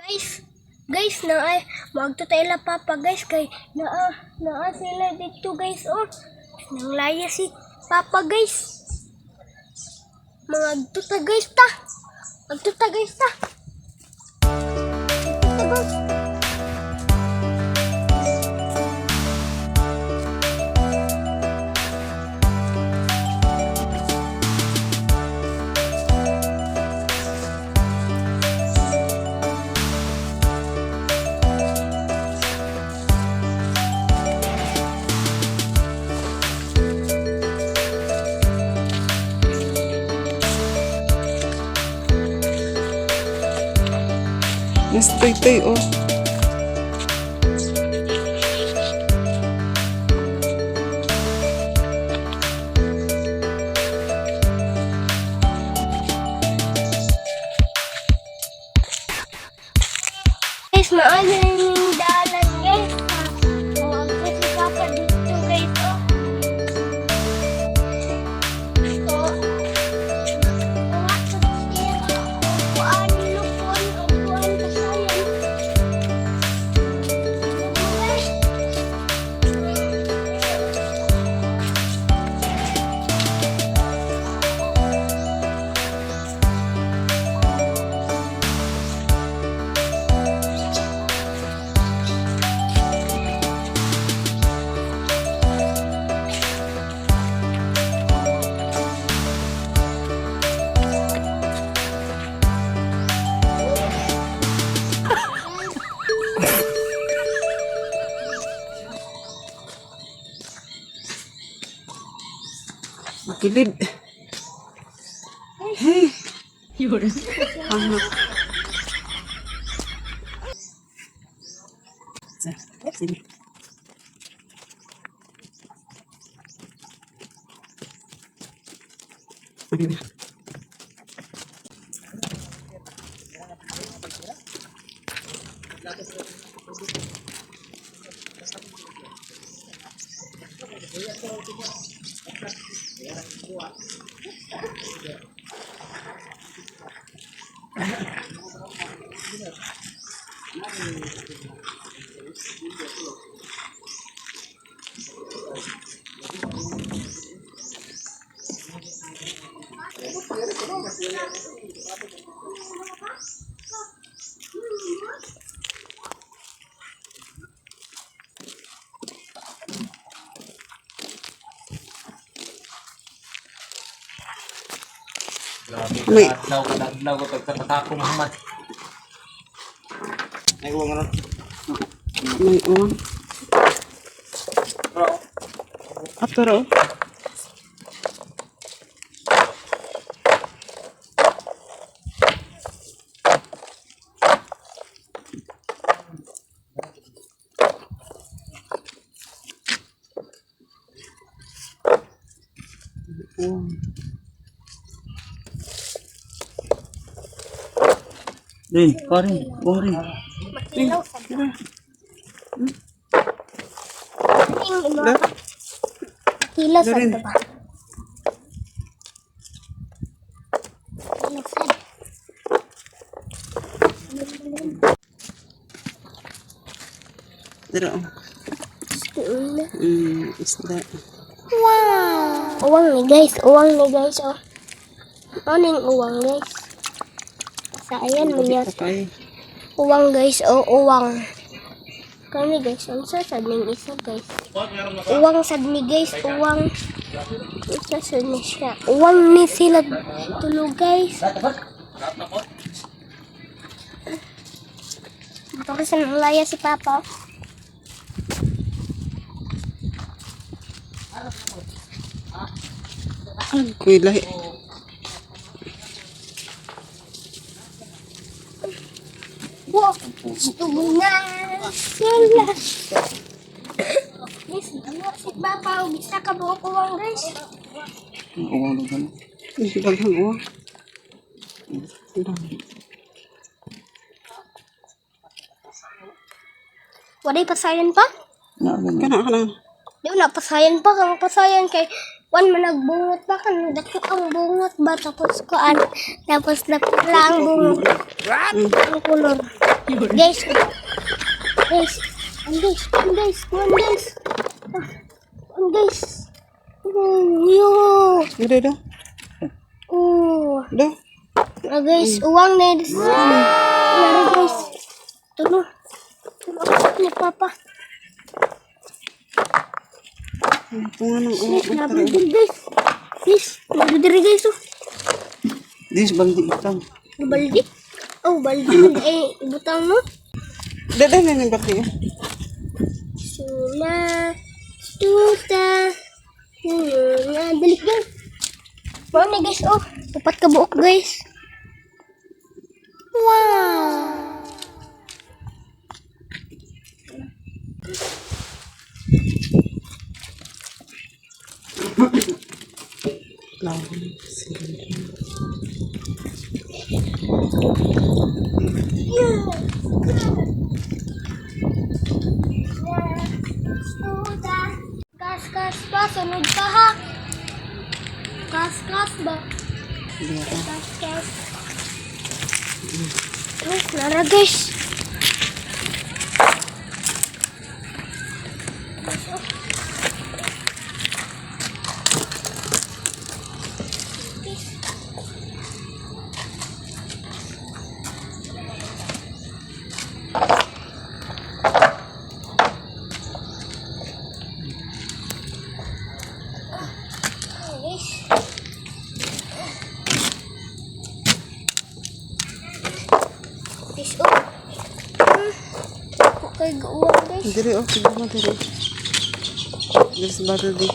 Guys, magtutela papa guys kay naa sila dito guys nang laya si papa guys. Magtuta guys ta. Magtuta guys ta. Magtuta guys. Mas toy-toy, oh. Guys, maano yung dalan guys. Kasi papa dito guys Makilid. Hey. Yun. Anak. Sini. Sini. May adlaw ko tagtatako Muhammad. May uwang ron. May uwang. Aturo. Din, kari, uwang rin. Makilaw sa Diba? Makilaw sa Darin. diba? Dito. Isda. Wow! Uwang ni guys, uwang Ano yung uwang guys? Sa ayan mo yan. Kapay. Uwang guys, uwang. Kani guys, ang sad ning isa guys. Uwang sad ni guys, uwang. Isa sad ni siya. Uwang ni sila tulog guys. Tapos ang laya si Papa. Kuy lahi. Wow! Tungan sila. Guys, si Papa, bisa ka buo uwang guys. Uwang lugan. Daghang uwang. Waday pasayan pa? Kana ka lang. Di na pasayan pa, kang pasayan kay Wan managbungot pa kan dako ang bungot ba tapos kuan tapos napila ang bungot ang kulor guys guys ang guys yo Udah dah. Dah. guys uang na guys tulo ni papa Tungan ng guys nabudin guys nabudin guys Dis baldi hitam. baldi baldi butang no Dah na ng baki. Sula tuta dalik guys mau nih guys upat ka buok guys wow Kas pa, sunod pa ha. Kas ba? Kas. Nara guys. Guys, okay, gawang guys. Diri sige mo diri. Dis baldi.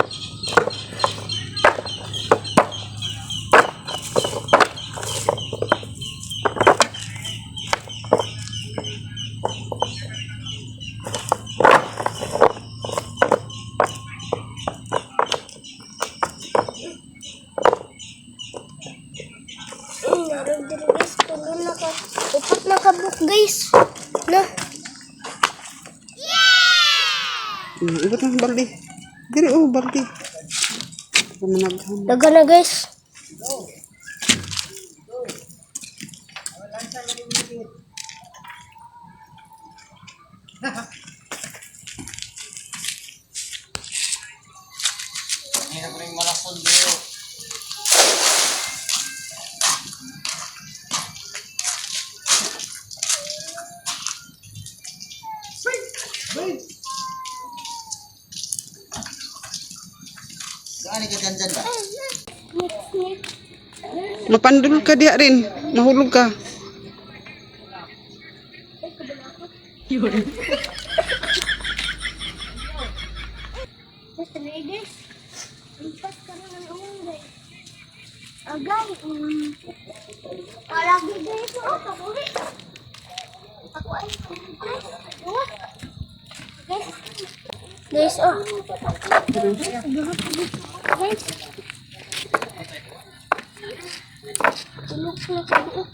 Naroon diri guys, upat na kabuk guys. Na. Ibot ng baldi. Diri baldi. Managhan. Daga na guys. Hindi na ko rin malakon dito. Saan ka dyan ba? Mapandul ka diya rin. Mahulog ka. Guys, impas ka na ng ulang guys. Agay, palagi guys, pakulit. Ako ay, guys, guys, tulog na kabuok.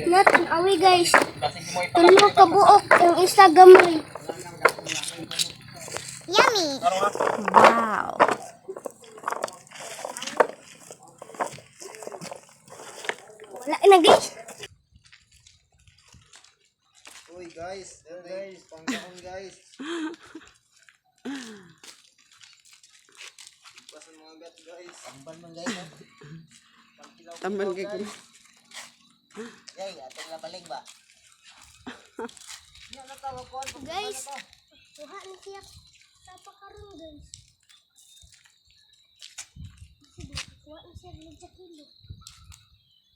Natin, awi guys, tulog kabuok, yung isa gamay. Yummy! Wow! Wala na guys. Uy guys, pangkaon guys. Pasan mga gat guys. Tamban man guys. Taman kay ko. Yay, atong nabalig ba? Guys, kuha ni siya sa pakaroon guys. Sige, kuha ni siya ng kilo.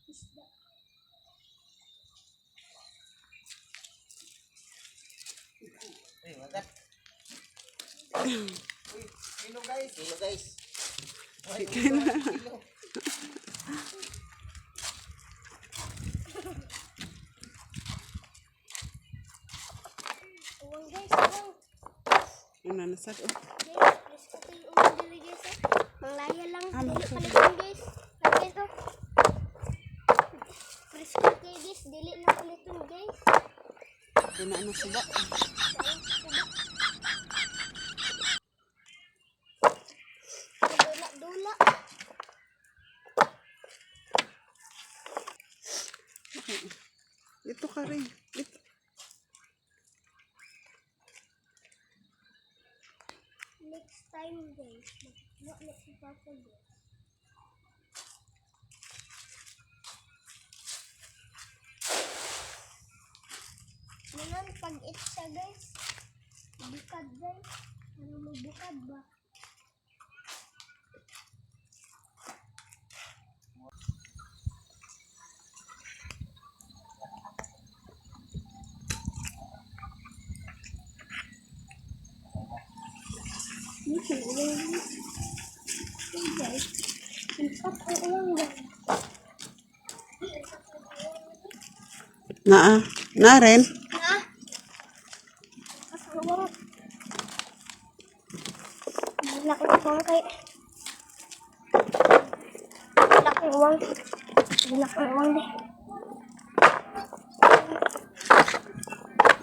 Isda. Uy, magat. Uy, kilo guys. Kilo guys. Kilo. Uwang guys, uwang. Ano nasad Guys, please ko tayo uwang dili guys. Manglaya lang. Dili palitan guys. Lagi ito. Please ko tayo guys. Dili na palitan guys. Dina na suba. Dito ka rin. Dito. Next time guys, magkuha na si Papa guys. Naman pag itsa guys, bukad guys. Ano mo bukad ba? Guys, ipat ang ulang guys. Na rin. Ha? Kasawang. Malaki uwang kay. Malaki uwang. Malaki uwang deh.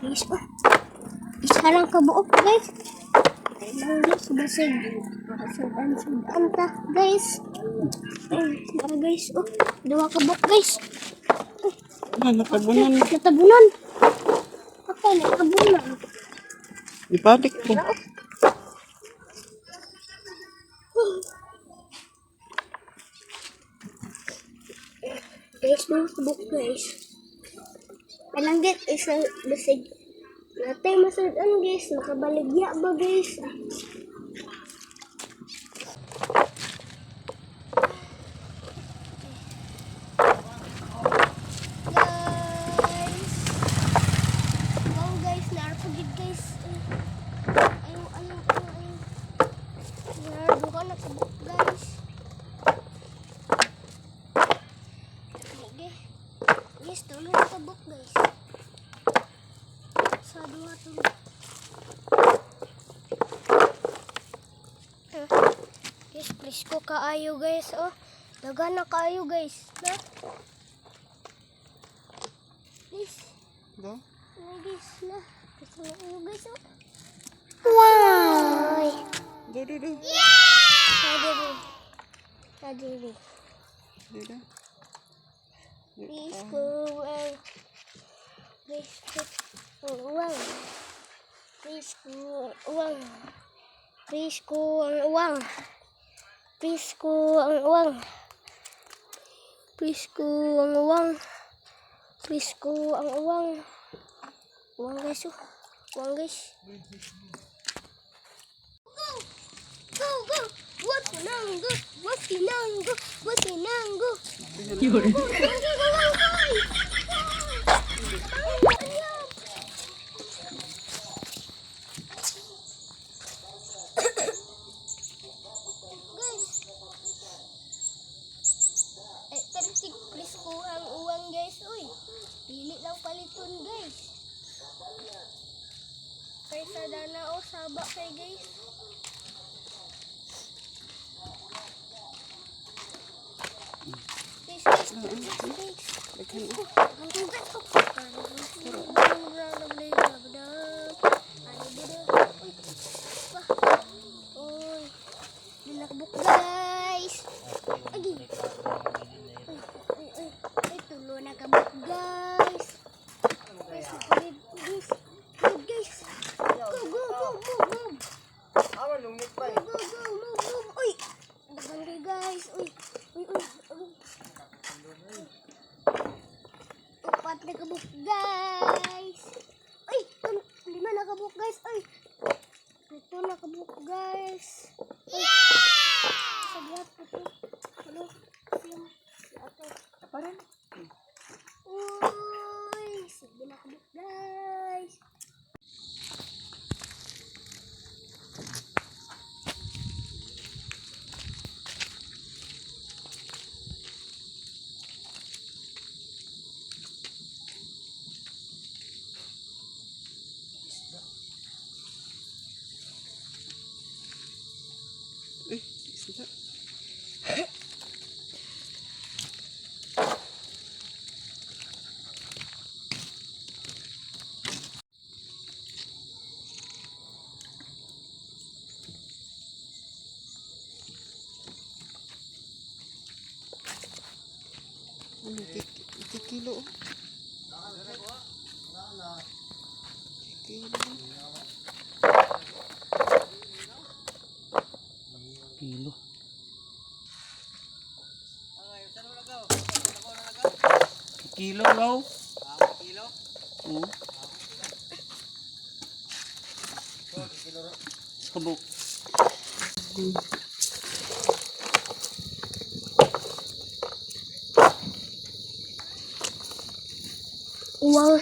Guys pa. Isa lang kabuok guys. Kailangan guys, basig. Sudan ta guys. Para guys, oh. Dua kabuok guys. Natabunan. Natabunan. Apa natabunan? Ibalik ko. Guys, mga kabuk guys. Palanggit isa basig. Natay masudan guys, makabaligya ba guys? Guys. Wow guys, narapagid guys. Ayaw. Narado ka na kabuk guys. Sige. Guys, tulong ka book guys. Sa dua tulong. Guys, please ko kaayo guys. Oh, daga na kaayo guys. Na? Guys, Do? guys na. Guys na kayo guys. Oh. Wow! Do. Nadiri. Dito. Please go well. Please go well. Please go well. Please go well. Please go well. Please go well. Please go well. Uang guys, oh. Uang guys. Go. Buat pinanggo. Kantik please kuhang uang guys, uy. Pili lang paliton guys. Kay sa dana o saba kay guys. Dinakbuk guys. Agi. Ay, tulo na kabuk guys. Guys. Go. Awan, lungit pa eh. Go. Uy. Dagan guys. Uy. Upat na kabuk guys. Uy, 5 na kabuk guys. Uy. 7 na kabuk guys. Uy. Saglat po to. Ano? Ato. Parang. Uy. 7 na kabuk guys. Isda. Ano, kilo. Kilo. Kilo raw. Kilo? Oo. Sabok. Uwang.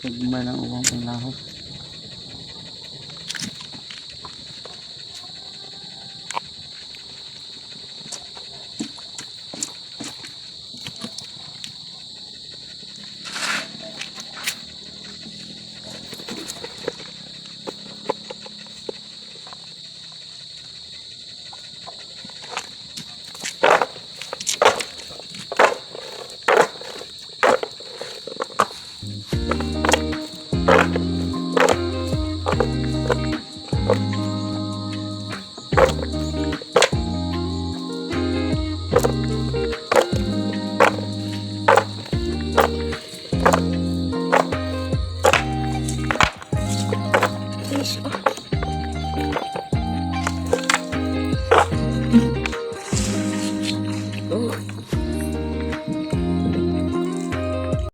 Pagmay ng uwang pang lahos.